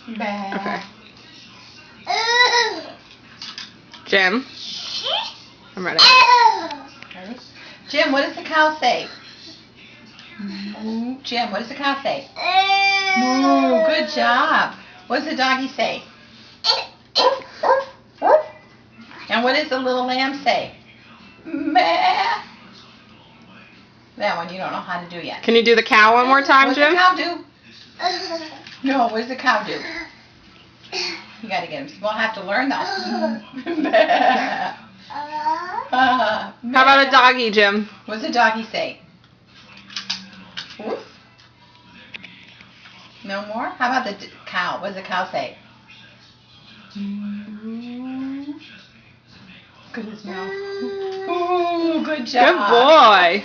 Okay. Jim, I'm ready. Ready? Jim, what does the cow say? Moo. Jim, what does the cow say? Moo. Good job. What does the doggy say? And what does the little lamb say? Meh. That one you don't know how to do yet. Can you do the cow one more time, What Jim? does the cow do? No, what does the cow do? You gotta get him. We'll have to learn though. How about a doggy, Jim? What does the doggy say? Woof. No more? How about the cow? What does the cow say? Good as mouth. Ooh, good job. Good boy.